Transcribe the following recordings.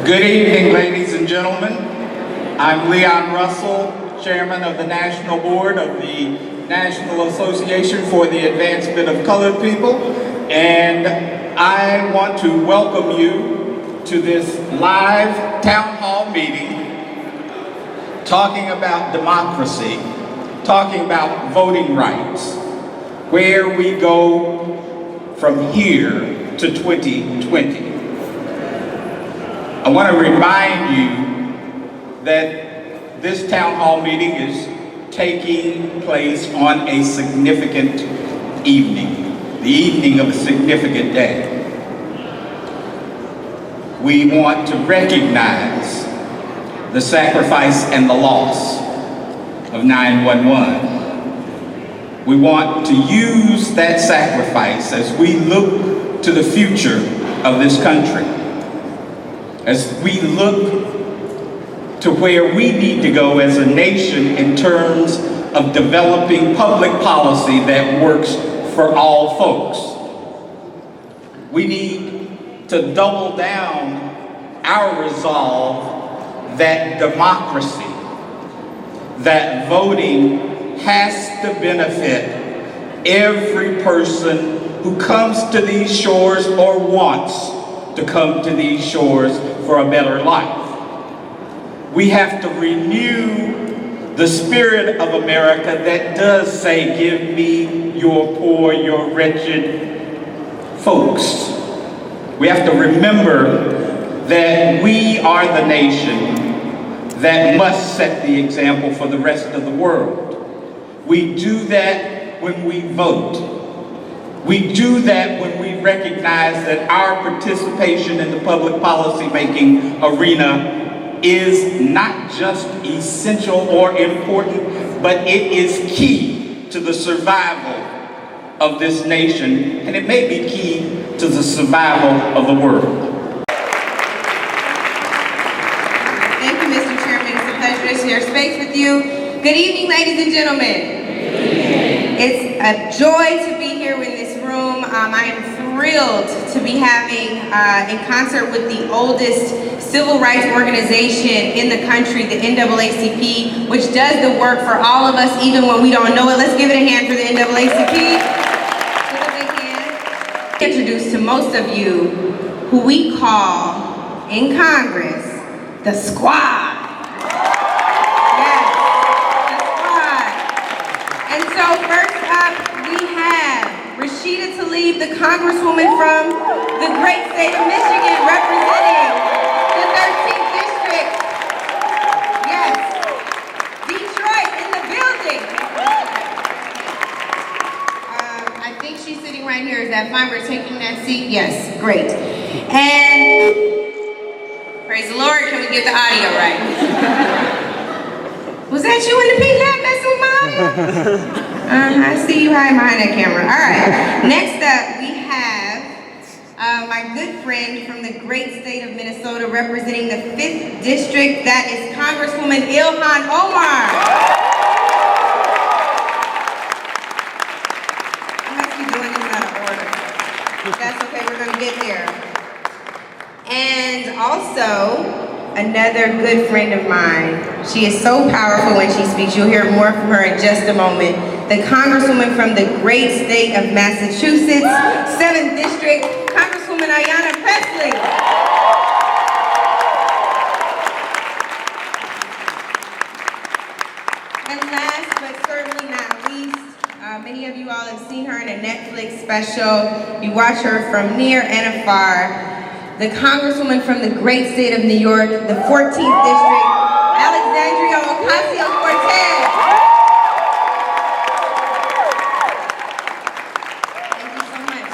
Good evening, ladies and gentlemen. I'm Leon Russell, Chairman of the National Board of the National Association for the Advancement of Colored People, and I want to welcome you to this live town hall meeting talking about democracy, talking about voting rights, where we go from here to 2020. I want to remind you that this town hall meeting is taking place on a significant evening, the evening of a significant day. We want to recognize the sacrifice and the loss of 9/11. We want to use that sacrifice as we look to the future of this country, as we look to where we need to go as a nation in terms of developing public policy that works for all folks. We need to double down our resolve that democracy, that voting has to benefit every person who comes to these shores or wants to come to these shores for a better life. We have to renew the spirit of America that does say, give me your poor, your wretched folks. We have to remember that we are the nation that must set the example for the rest of the world. We do that when we vote. We do that when we recognize that our participation in the public policy making arena is not just essential or important, but it is key to the survival of this nation, and it may be key to the survival of the world. Thank you, Mr. Chairman. It's a pleasure to share space with you. Good evening, ladies and gentlemen. It's a joy to be here in this room. I am thrilled to be having, in concert with the oldest civil rights organization in the country, the NAACP, which does the work for all of us, even when we don't know it. Let's give it a hand for the NAACP. Introduce to most of you who we call in Congress the squad. Yes, the squad. And so first up, we have Rashida Tlaib, the Congresswoman from the great state of Michigan, representing the 13th District. Yes, Detroit in the building. I think she's sitting right here. Is that fine? We're taking that seat? Yes, great. And praise the Lord, can we get the audio right? Was that you in the pink hat messing with my audio? I see you hiding behind that camera. All right. Next up, we have my good friend from the great state of Minnesota, representing the 5th District. That is Congresswoman IIan Oman. I must be doing this out of order. That's okay, we're going to get there. And also, another good friend of mine. She is so powerful when she speaks. You'll hear more from her in just a moment. The Congresswoman from the great state of Massachusetts, 7th District, Congresswoman Ayanna Pressley. And last but certainly not least, many of you all have seen her in a Netflix special. You watch her from near and afar. The Congresswoman from the great state of New York, the 14th District, Alexandria Ocasio-Cortez. Thank you so much.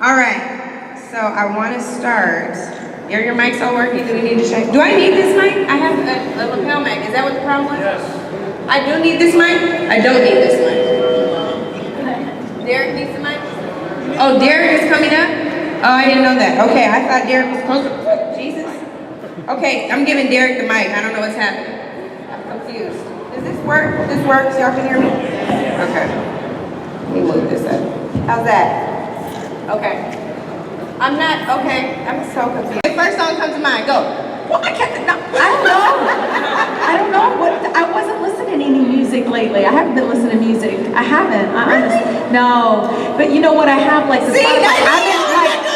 All right, so I want to start. Are your mics all working? Do we need to check? Do I need this mic? I have a lapel mic. Is that what the problem was? Yes. I do need this mic? I don't need this mic. Derek needs the mic? Oh, Derek is coming up? Oh, I didn't know that. Okay, I thought Derek was closer. Jesus. Okay, I'm giving Derek the mic. I don't know what's happening. I'm confused. Does this work? This works? Y'all can hear me? Okay. Let me move this up. How's that? Okay. I'm not, okay, I'm so confused. The first song comes to mind, go. Well, I don't know. I don't know. I wasn't listening to any music lately. I haven't been listening to music. I haven't. Really? No. But you know what? I have like the Spotify.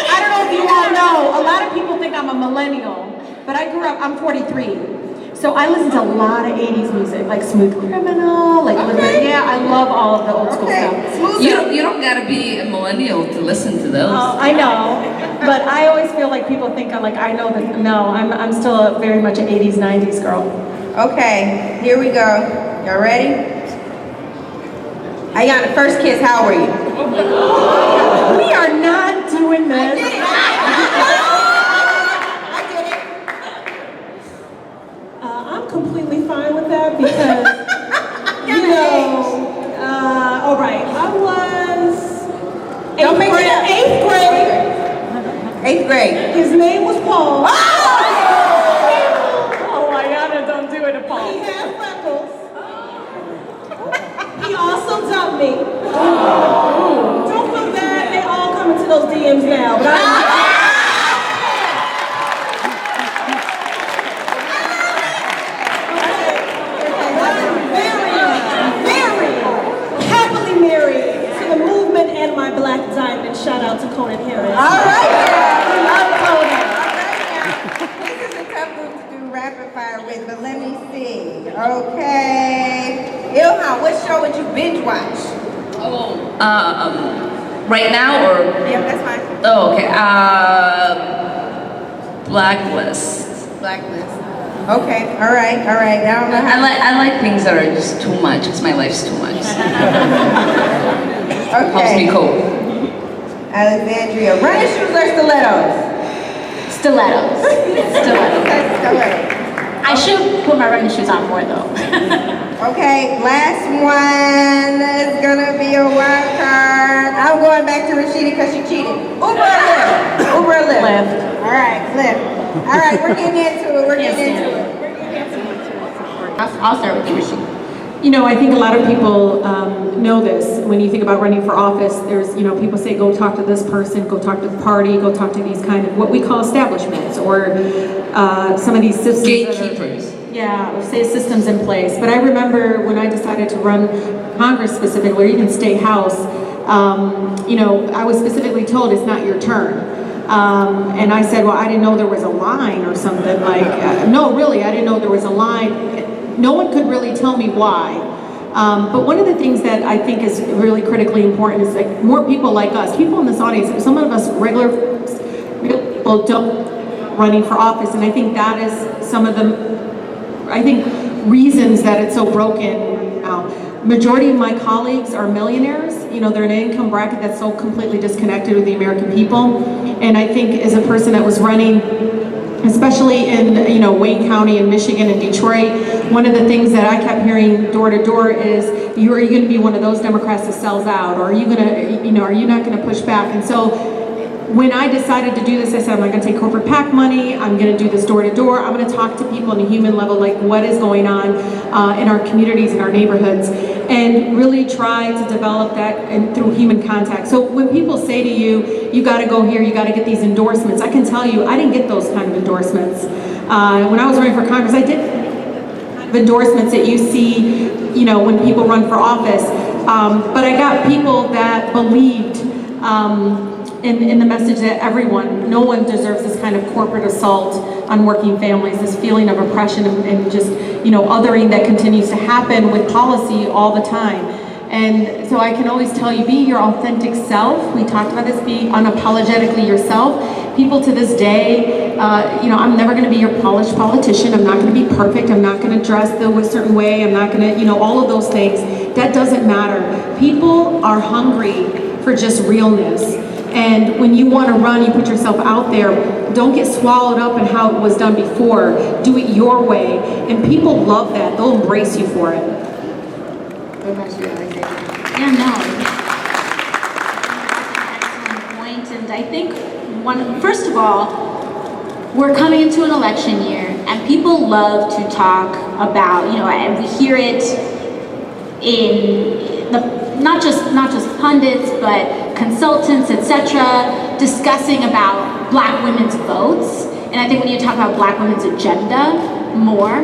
I don't know if you all know. A lot of people think I'm a millennial, but I grew up. I'm 43. So I listen to a lot of 80s music, like Smooth Criminal, like yeah, I love all of the old school stuff. You don't gotta be a millennial to listen to those. I know, but I always feel like people think I'm like, I know that, no, I'm still very much an 80s, 90s girl. Okay, here we go. Y'all ready? Ayanna, first kiss, how were you? We are not doing this. I'm completely fine with that because, you know, all right, I was eighth grade. Eighth grade. His name was Paul. Oh! Oh, Ayanna, don't do it to Paul. He had freckles. He also dumped me. Don't feel bad, they all come into those DMs now, but and my black diamond. Shout out to Conan Harris. All right, we love Conan. This is a tough group to do rapid fire with, but let me see. Okay. Ilhan, what show would you binge watch? Right now or? Yep, that's fine. Oh, okay. Blacklist. Blacklist. Okay, all right. I don't know how. I like things that are just too much, because my life's too much. Okay. Helps me cope. Alexandria, running shoes or stilettos? Stilettos. Stilettos. I should put my running shoes on more though. Okay, last one is gonna be a wild card. I'm going back to Rashida because she cheated. Uber or Lyft? Uber or Lyft? Lyft. All right, Lyft. All right, we're getting into it. I'll start with you, Rashida. You know, I think a lot of people know this. When you think about running for office, there's, you know, people say, go talk to this person, go talk to the party, go talk to these kind of, what we call establishments, or some of these systems. Gatekeepers. Or say systems in place. But I remember when I decided to run Congress specifically, or even State House, you know, I was specifically told it's not your turn. And I said, well, I didn't know there was a line or something like, no, really, I didn't know there was a line. No one could really tell me why. But one of the things that I think is really critically important is like more people like us, people in this audience, some of us regular people don't running for office, and I think that is some of the, reasons that it's so broken now. Majority of my colleagues are millionaires. You know, they're in an income bracket that's so completely disconnected with the American people. And I think as a person that was running, especially in, you know, Wayne County and Michigan and Detroit, one of the things that I kept hearing door to door is, are you going to be one of those Democrats that sells out? Or are you going to, you know, are you not going to push back? And so when I decided to do this, I said, I'm not going to take corporate PAC money. I'm going to do this door to door. I'm going to talk to people on a human level, like what is going on in our communities, in our neighborhoods, and really try to develop that and through human contact. So when people say to you, you got to go here, you got to get these endorsements, I can tell you, I didn't get those kind of endorsements. When I was running for Congress, I did kind of endorsements that you see, you know, when people run for office. But I got people that believed in the message that no one deserves this kind of corporate assault on working families, this feeling of oppression and just, you know, othering that continues to happen with policy all the time. And so I can always tell you, be your authentic self. We talked about this, be unapologetically yourself. People to this day, you know, I'm never gonna be your polished politician. I'm not gonna be perfect. I'm not gonna dress a certain way. I'm not gonna, you know, all of those things. That doesn't matter. People are hungry for just realness. And when you want to run, you put yourself out there. Don't get swallowed up in how it was done before. Do it your way. And people love that. They'll embrace you for it. Yeah, no. Excellent point. And I think first of all, we're coming into an election year, and people love to talk about, you know, and we hear it in not just pundits, but consultants, etc., discussing about Black women's votes. And I think we need to talk about Black women's agenda more,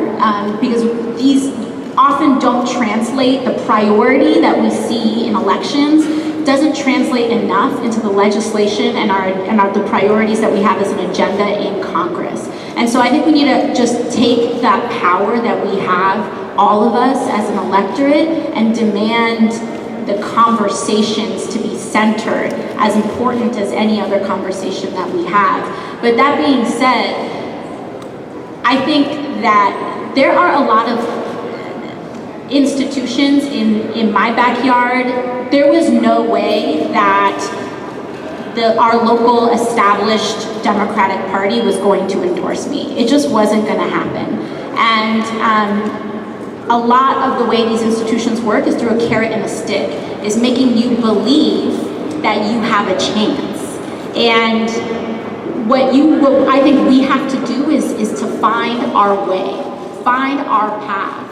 because these often don't translate. The priority that we see in elections doesn't translate enough into the legislation and the priorities that we have as an agenda in Congress. And so I think we need to just take that power that we have, all of us as an electorate, and demand the conversations to be centered, as important as any other conversation that we have. But that being said, I think that there are a lot of institutions in my backyard. There was no way that our local established Democratic Party was going to endorse me. It just wasn't going to happen. And a lot of the way these institutions work is through a carrot and a stick, is making you believe that you have a chance. And what I think we have to do is to find our way, find our path,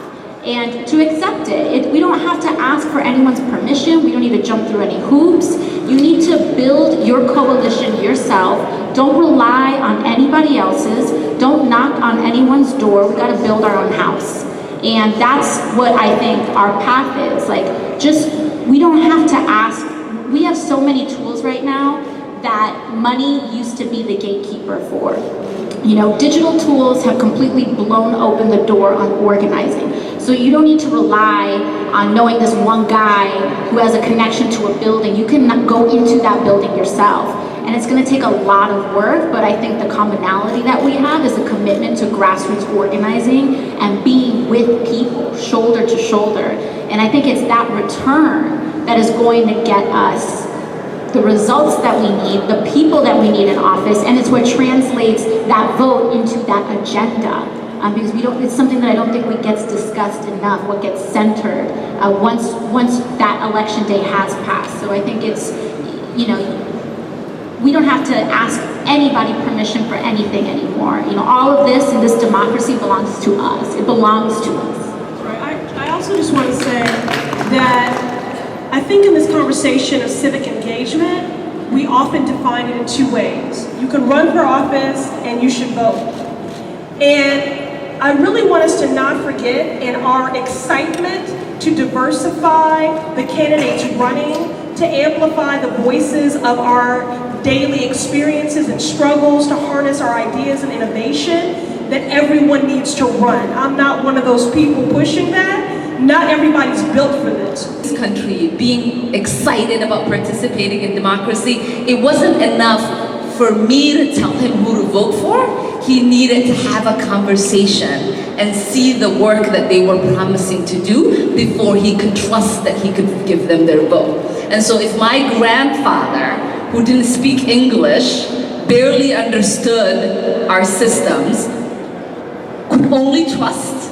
and to accept it. We don't have to ask for anyone's permission. We don't need to jump through any hoops. You need to build your coalition yourself. Don't rely on anybody else's. Don't knock on anyone's door. We gotta build our own house. And that's what I think our path is. Like, we don't have to ask. We have so many tools right now that money used to be the gatekeeper for. You know, digital tools have completely blown open the door on organizing. So you don't need to rely on knowing this one guy who has a connection to a building. You can go into that building yourself. And it's gonna take a lot of work, but I think the commonality that we have is a commitment to grassroots organizing and being with people, shoulder to shoulder. And I think it's that return that is going to get us the results that we need, the people that we need in office, and it's what translates that vote into that agenda. Because it's something that I don't think gets discussed enough, what gets centered once that election day has passed. So I think it's, we don't have to ask anybody permission for anything anymore. All of this and this democracy belongs to us. It belongs to us. Right. I also just want to say that I think in this conversation of civic engagement, we often define it in two ways. You can run for office and you should vote. And I really want us to not forget, in our excitement to diversify the candidates running, to amplify the voices of our daily experiences and struggles, to harness our ideas and innovation, that everyone needs to run. I'm not one of those people pushing that. Not everybody's built for this. This country, being excited about participating in democracy, it wasn't enough for me to tell him who to vote for. He needed to have a conversation and see the work that they were promising to do before he could trust that he could give them their vote. And so if my grandfather, who didn't speak English, barely understood our systems, could only trust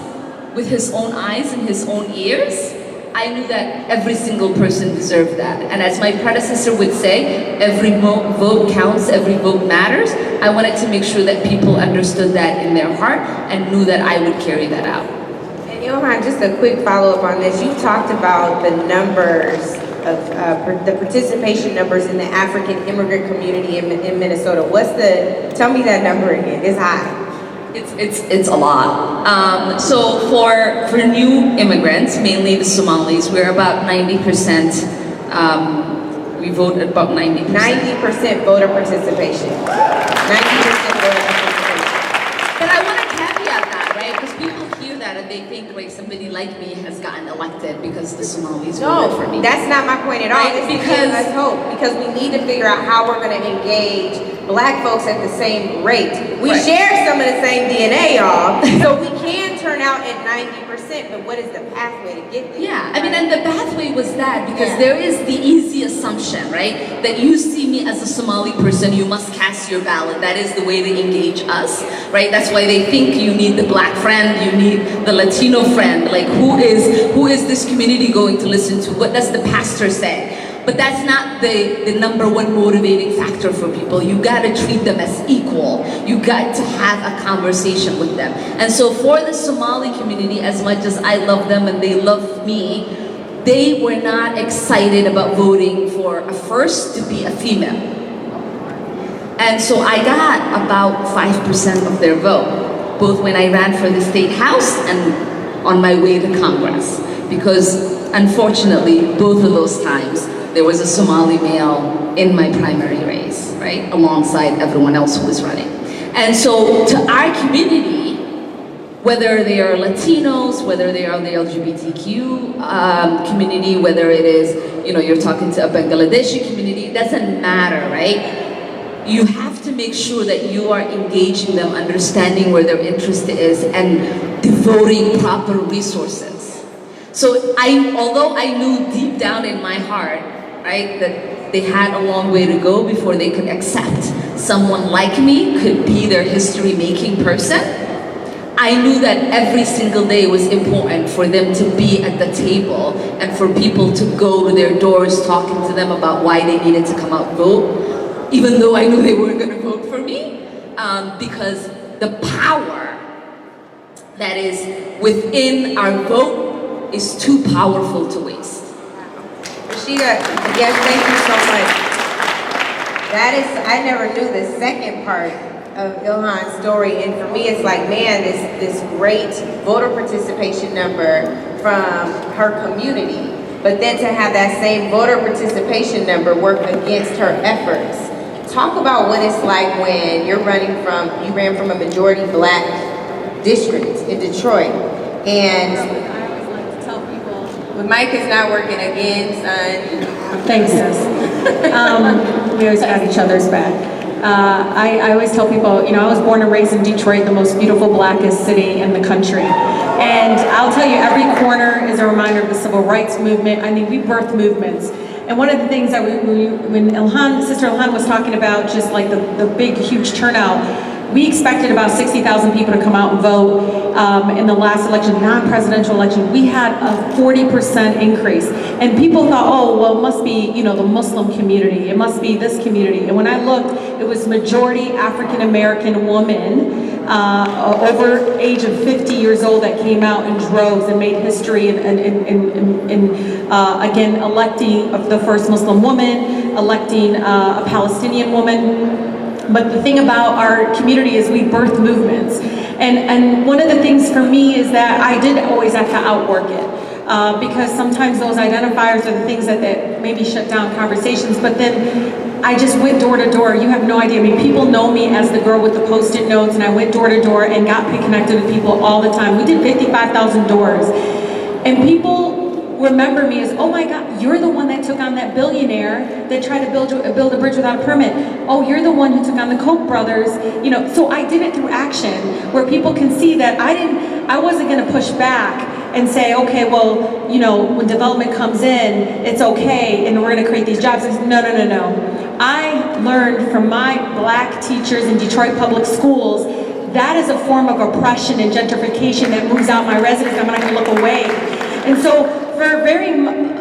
with his own eyes and his own ears, I knew that every single person deserved that. And as my predecessor would say, every vote counts, every vote matters. I wanted to make sure that people understood that in their heart and knew that I would carry that out. And Johan, just a quick follow-up on this. You talked about the numbers of the participation numbers in the African immigrant community in Minnesota. Tell me that number again. It's high. It's a lot. So for new immigrants, mainly the Somalis, we're about 90%. We vote at about 90%. 90% voter participation. 90% voter participation. But I want to caveat that, right? Because people hear that and they think like somebody like me has gotten elected because the Somalis voted for me. That's not my point at all. Right? It's to give us hope, because we need to figure out how we're going to engage Black folks at the same rate. We share some of the same DNA, y'all. So we can turn out at 90%, but what is the pathway to get there? Yeah, I mean, and the pathway was that because there is the easy assumption, right? That you see me as a Somali person, you must cast your ballot. That is the way they engage us, right? That's why they think you need the Black friend, you need the Latino friend. Like, who is this community going to listen to? What does the pastor say? But that's not the number one motivating factor for people. You gotta treat them as equal. You got to have a conversation with them. And so for the Somali community, as much as I love them and they love me, they were not excited about voting for a first to be a female. And so I got about 5% of their vote, both when I ran for the state house and on my way to Congress. Because unfortunately, both of those times, there was a Somali male in my primary race, right? Alongside everyone else who was running. And so to our community, whether they are Latinos, whether they are the LGBTQ community, whether it is, you're talking to a Bangladeshi community, it doesn't matter, right? You have to make sure that you are engaging them, understanding where their interest is, and devoting proper resources. So although I knew deep down in my heart, right, that they had a long way to go before they could accept someone like me could be their history-making person, I knew that every single day was important for them to be at the table and for people to go to their doors talking to them about why they needed to come out vote, even though I knew they weren't going to vote for me, because the power that is within our vote is too powerful to waste. Rashida, yes, thank you so much. I never knew the second part of Ilhan's story, and for me it's like, man, this great voter participation number from her community, but then to have that same voter participation number work against her efforts. Talk about what it's like when you ran from a majority black district in Detroit, and I always like to tell people. the mic is not working again, son. Thanks, sis. We always got each other's back. I always tell people, I was born and raised in Detroit, the most beautiful, blackest city in the country. And I'll tell you, every corner is a reminder of the civil rights movement. I mean, we birthed movements. And one of the things that when Sister Ilhan was talking about just like the big, huge turnout, we expected about 60,000 people to come out and vote in the last election, non-presidential election. We had a 40% increase. And people thought, oh, well, it must be, the Muslim community. It must be this community. And when I looked, it was majority African-American women over age of 50 years old that came out in droves and made history and again, electing the first Muslim woman, electing a Palestinian woman. But the thing about our community is we birth movements. And one of the things for me is that I did always have to outwork it. Because sometimes those identifiers are the things that maybe shut down conversations. But then I just went door to door. You have no idea. I mean, people know me as the girl with the Post-it notes, and I went door to door and got connected with people all the time. We did 55,000 doors. And people remember me as, oh my God, you're the one that took on that billionaire that tried to build a bridge without a permit. Oh, you're the one who took on the Koch brothers. So I did it through action, where people can see that I wasn't gonna push back and say, okay, well, when development comes in, it's okay, and we're gonna create these jobs. No. I learned from my black teachers in Detroit public schools, that is a form of oppression and gentrification that moves out my residents. I'm not gonna look away. And so for a very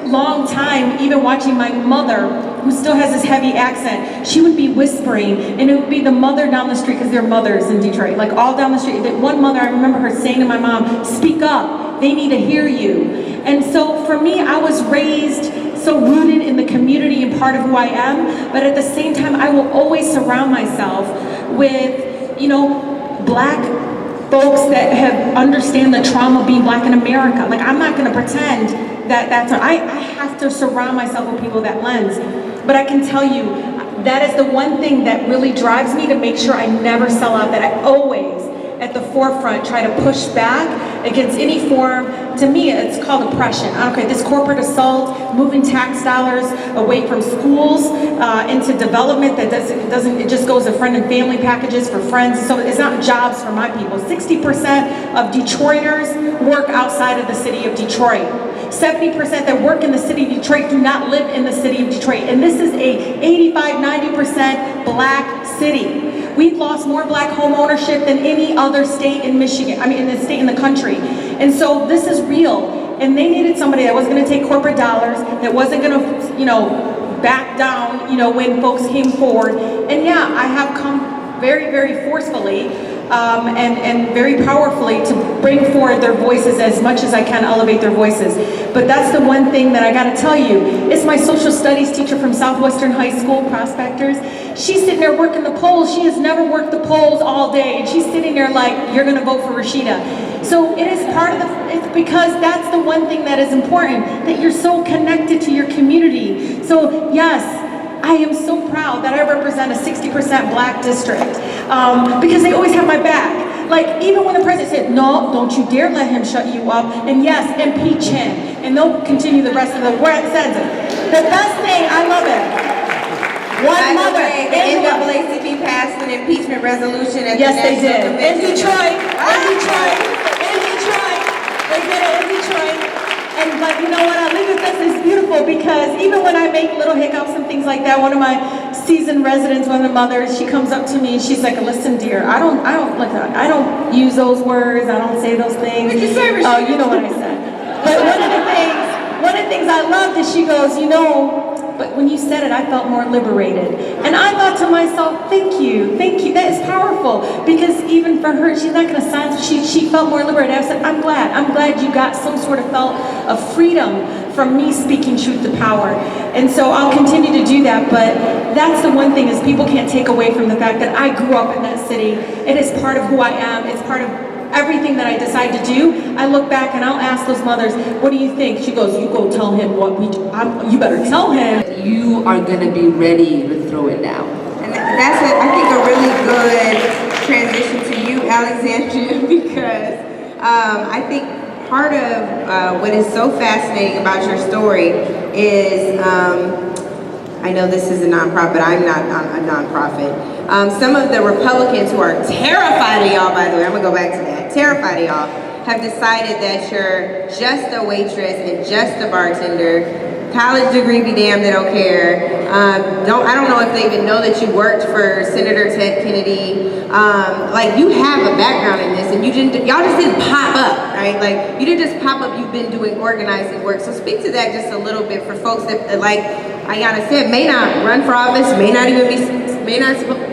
long time, even watching my mother, who still has this heavy accent, she would be whispering, and it would be the mother down the street, because they're mothers in Detroit, like all down the street. That one mother, I remember her saying to my mom, speak up, they need to hear you. And so for me, I was raised so rooted in the community and part of who I am, but at the same time, I will always surround myself with, black folks that have understand the trauma of being black in America. Like, I'm not gonna pretend I have to surround myself with people that lens. But I can tell you, that is the one thing that really drives me to make sure I never sell out, that I always, at the forefront, try to push back against any form. To me, it's called oppression. Okay, this corporate assault, moving tax dollars away from schools into development that it just goes to friend and family packages for friends. So it's not jobs for my people. 60% of Detroiters work outside of the city of Detroit. 70% that work in the city of Detroit do not live in the city of Detroit. And this is a 85-90% black city. We've lost more black home ownership than any other state in Michigan, in the state in the country. And so this is real. And they needed somebody that wasn't gonna take corporate dollars, that wasn't gonna, back down, when folks came forward. And yeah, I have come very, very forcefully and very powerfully to bring forward their voices as much as I can, elevate their voices. But that's the one thing that I gotta tell you. It's my social studies teacher from Southwestern High School, Prospectors. She's sitting there working the polls. She has never worked the polls all day, and she's sitting there like, you're gonna vote for Rashida. So it is part of it's because that's the one thing that is important, that you're so connected to your community. So yes, I am so proud that I represent a 60% black district, because they always have my back. Like, even when the president said, no, don't you dare let him shut you up, and yes, impeach him, and they'll continue the rest of the sentence. The best thing, I love it. One mother, the NAACP passed an impeachment resolution at yes, the they did. National Convention. In Detroit, they did it in Detroit. And but you know what, I leave with this, it's beautiful because even when I make little hiccups and things like that, one of my seasoned residents, one of the mothers, she comes up to me and she's like, listen dear, I don't use those words, I don't say those things. What'd you say, Rashida? Oh, you know what I said. But one of the things I loved is she goes, you know, but when you said it, I felt more liberated. And I thought to myself, thank you, that is powerful. Because even for her, she's not gonna silence, she felt more liberated. I said, I'm glad you got some sort of felt of freedom from me speaking truth to power. And so I'll continue to do that, but that's the one thing is people can't take away from the fact that I grew up in that city. It is part of who I am, it's part of everything that I decide to do. I look back and I'll ask those mothers, what do you think? She goes, you go tell him what we do. You better tell him. You are gonna be ready to throw it down. And that's, I think, a really good transition to you, Alexandria, because I think part of what is so fascinating about your story is, I know this is a nonprofit, I'm not a nonprofit. Some of the Republicans who are terrified of y'all, by the way, I'm gonna go back to that, terrified of y'all, have decided that you're just a waitress and just a bartender. College degree be damned, they don't care. I don't know if they even know that you worked for Senator Ted Kennedy. Like, you have a background in this, and y'all just didn't pop up, right? Like, you didn't just pop up, you've been doing organizing work. So speak to that just a little bit for folks that, like Ayanna said, may not run for office, may not even be,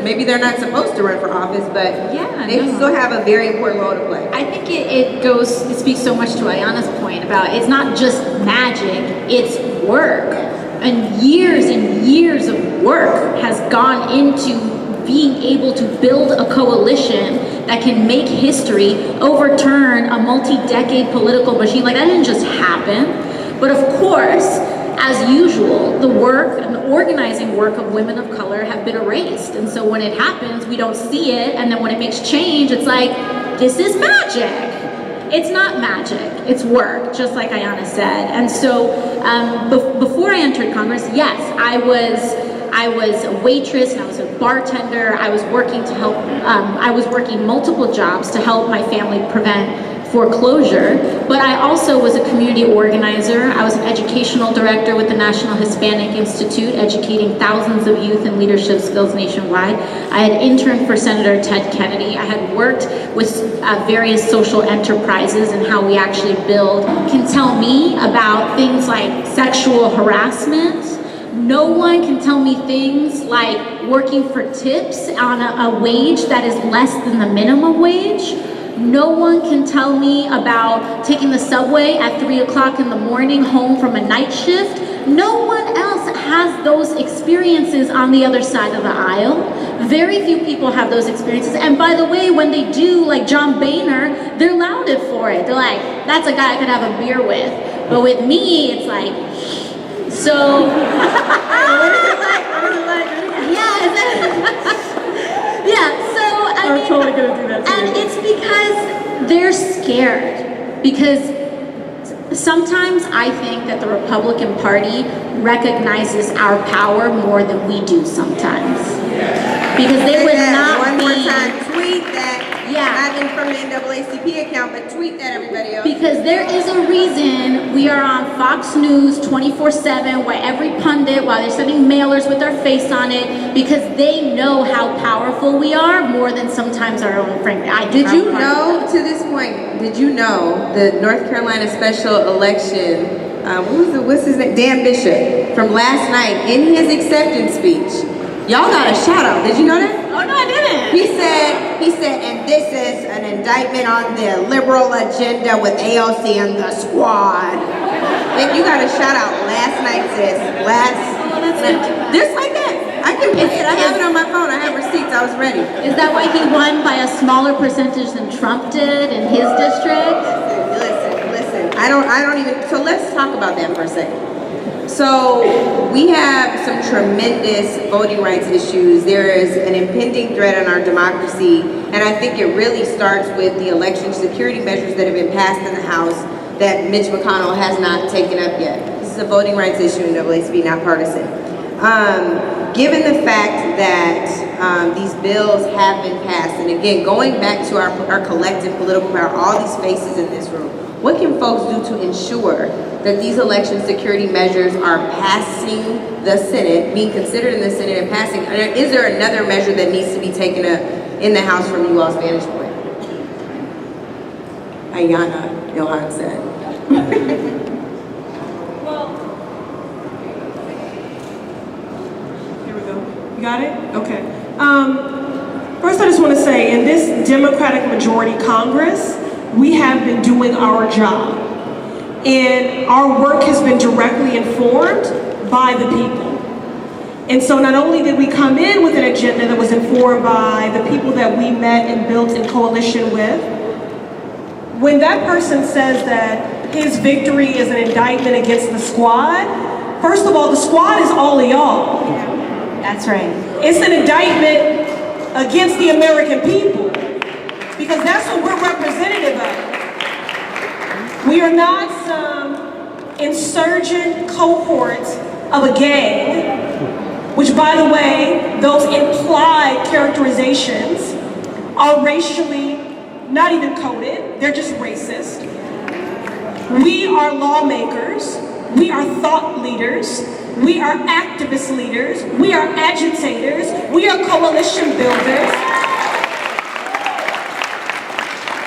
maybe they're not supposed to run for office, but they still have a very important role to play. I think it speaks so much to Ayanna's point about it's not just magic, it's work. And years of work has gone into being able to build a coalition that can make history, overturn a multi-decade political machine. Like, that didn't just happen. But of course, as usual, the work and the organizing work of women of color have been erased. And so when it happens, we don't see it. And then when it makes change, it's like, this is magic. It's not magic, it's work, just like Ayanna said. And so before I entered Congress, yes, I was a waitress and I was a bartender. I was working to help, I was working multiple jobs to help my family prevent foreclosure, but I also was a community organizer. I was an educational director with the National Hispanic Institute, educating thousands of youth in leadership skills nationwide. I had interned for Senator Ted Kennedy. I had worked with various social enterprises and how we actually build. Can tell me about things like sexual harassment. No one can tell me things like working for tips on a wage that is less than the minimum wage. No one can tell me about taking the subway at 3 o'clock in the morning home from a night shift. No one else has those experiences on the other side of the aisle. Very few people have those experiences. And by the way, when they do, like John Boehner, they're lauded for it. They're like, that's a guy I could have a beer with. But with me, it's like, so. What is it like? Yeah, so I mean, totally gonna do that too. And it's because they're scared. Because sometimes I think that the Republican Party recognizes our power more than we do sometimes. Because they would not one be. more time, tweet that. Yeah. Not in from the NAACP account, but tweet that, everybody else. Because there is a reason we are on Fox News 24/7, where every pundit, while they're sending mailers with our face on it, because they know how powerful we are more than sometimes our own friend. Did you know, to this point, did you know the North Carolina special election, what's his name? Dan Bishop, from last night, in his acceptance speech, y'all got a shout out. Did you know that? Oh no, I didn't. He said, and this is an indictment on the liberal agenda with AOC and the squad. Then you got to shout out last night, sis. Just like that. I can play it. I have it on my phone. I have receipts. I was ready. Is that why he won by a smaller percentage than Trump did in his district? Listen. I don't even, so let's talk about that for a second. So we have some tremendous voting rights issues. There is an impending threat on our democracy, and I think it really starts with the election security measures that have been passed in the House that Mitch McConnell has not taken up yet. This is a voting rights issue in NAACP, not partisan. Given the fact that these bills have been passed, and again, going back to our collective political power, all these faces in this room, what can folks do to ensure that these election security measures are passing the Senate, being considered in the Senate and passing? Is there another measure that needs to be taken up in the House from you all's vantage point? Ayanna Johan said. Here we go. You got it? Okay. First, I just want to say, in this Democratic majority Congress, we have been doing our job. And our work has been directly informed by the people. And so not only did we come in with an agenda that was informed by the people that we met and built in coalition with, when that person says that his victory is an indictment against the squad, first of all, the squad is all of y'all. That's right. It's an indictment against the American people, because that's what we're representative of. We are not some insurgent cohort of a gang, which, by the way, those implied characterizations are racially not even coded, they're just racist. We are lawmakers, we are thought leaders, we are activist leaders, we are agitators, we are coalition builders.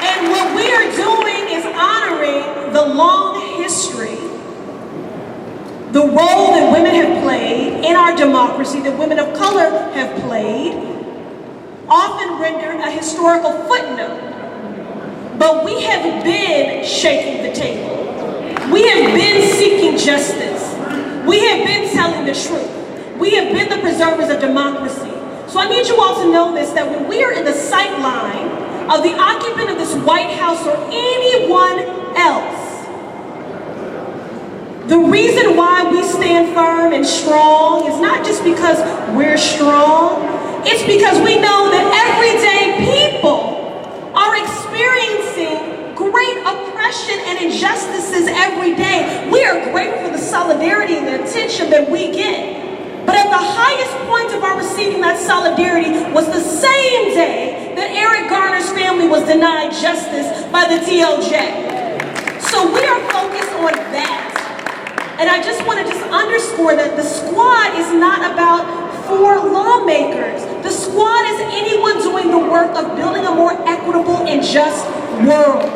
And what we are doing is honoring the long history, the role that women have played in our democracy, that women of color have played, often rendered a historical footnote. But we have been shaking the table. We have been seeking justice. We have been telling the truth. We have been the preservers of democracy. So I need you all to know this, that when we are in the sight line of the occupant of this White House or anyone else, the reason why we stand firm and strong is not just because we're strong, it's because we know that everyday people are experiencing great oppression and injustices every day. We are grateful for the solidarity and the attention that we get. But at the highest point of our receiving that solidarity was the same day that Eric Garner's family was denied justice by the DOJ. So we are focused on that. And I just want to underscore that the squad is not about 4 lawmakers. The squad is anyone doing the work of building a more equitable and just world.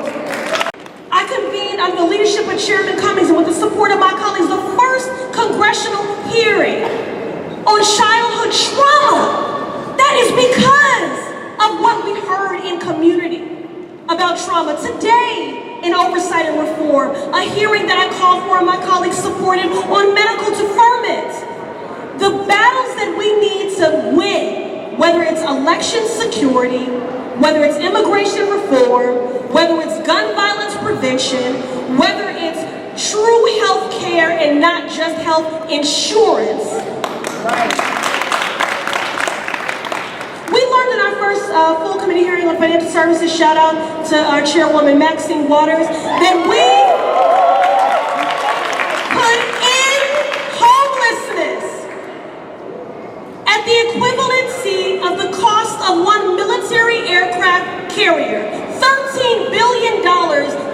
I convened under the leadership of Chairman Cummings and with the support of my colleagues the first congressional hearing on childhood trauma. That is because of what we heard in community about trauma. Today, in oversight and reform, a hearing that I called for and my colleagues supported on medical deferment. The battles that we need to win, whether it's election security, whether it's immigration reform, whether it's gun violence prevention, whether it's true health care and not just health insurance. Right. We learned in our first full committee hearing on financial services, shout out to our chairwoman Maxine Waters, that we could end homelessness at the equivalency of the cost of 1 military aircraft carrier. $13 billion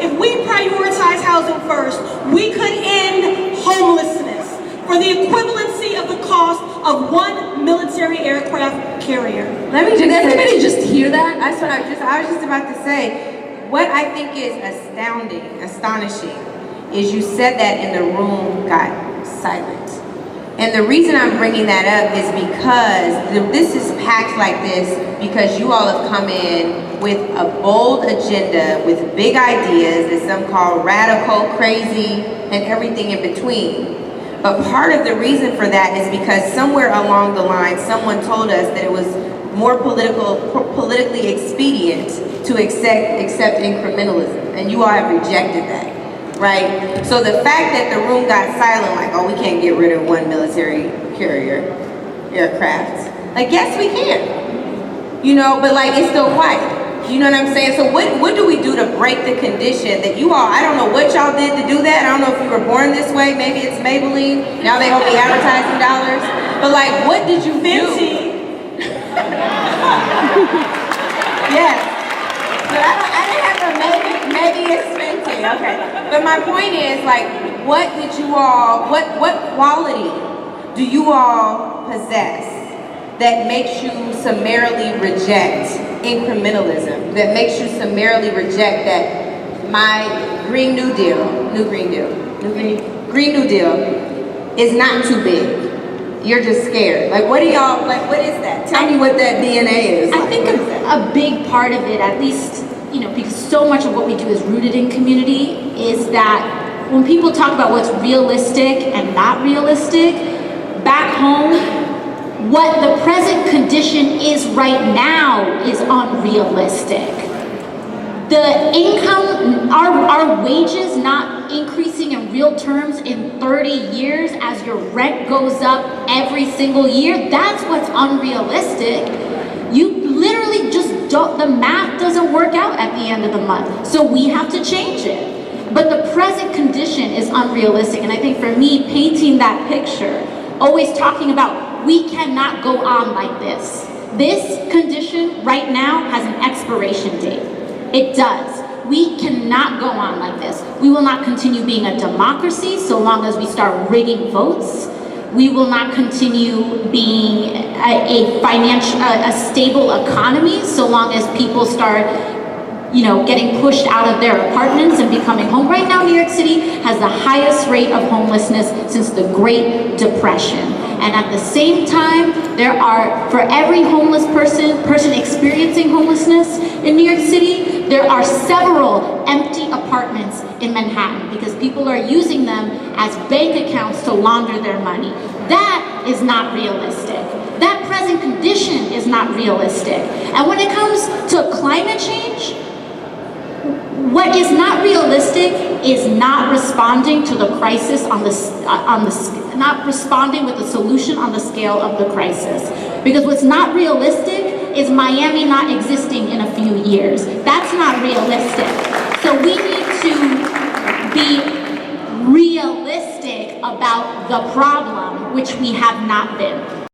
if we prioritize housing first. We could end homelessness for the equivalency of the cost of 1 military aircraft carrier. Let me just Did everybody just hear that? That's what I was just about to say. What I think is astonishing, is you said that and the room got silent. And the reason I'm bringing that up is because this is packed like this because you all have come in with a bold agenda, with big ideas that some call radical, crazy, and everything in between. But part of the reason for that is because somewhere along the line, someone told us that it was more politically expedient to accept incrementalism, and you all have rejected that. Right? So the fact that the room got silent, like, oh, we can't get rid of one military carrier aircraft. Like, yes, we can. You know, but like, it's still quiet. You know what I'm saying? So what do we do to break the condition that you all, I don't know what y'all did to do that. I don't know if you were born this way. Maybe it's Maybelline. Now they owe me advertising dollars. But like, what did you do? Yes. But I didn't have a maybe it's Fenty. Okay. But my point is, like, what quality do you all possess that makes you summarily reject incrementalism, that makes you summarily reject that my Green New Deal is not too big? You're just scared. Like, what do y'all, like, what is that? Tell me what that DNA is. I think a big part of it, at least, you know, because so much of what we do is rooted in community, is that when people talk about what's realistic and not realistic, back home, what the present condition is right now is unrealistic. The income, our wages not increasing in real terms in 30 years as your rent goes up every single year, that's what's unrealistic. You literally just don't, the math doesn't work out at the end of the month. So we have to change it. But the present condition is unrealistic. And I think for me, painting that picture, always talking about, we cannot go on like this. This condition right now has an expiration date. It does. We cannot go on like this. We will not continue being a democracy so long as we start rigging votes. We will not continue being a stable economy so long as people start, you know, getting pushed out of their apartments and becoming home. Right now, New York City has the highest rate of homelessness since the Great Depression. And at the same time, there are, for every homeless person experiencing homelessness in New York City, there are several empty apartments in Manhattan because people are using them as bank accounts to launder their money. That is not realistic. That present condition is not realistic. And when it comes to climate change, what is not realistic is not responding to the crisis not responding with a solution on the scale of the crisis. Because what's not realistic is Miami not existing in a few years. That's not realistic. So we need to be realistic about the problem, which we have not been.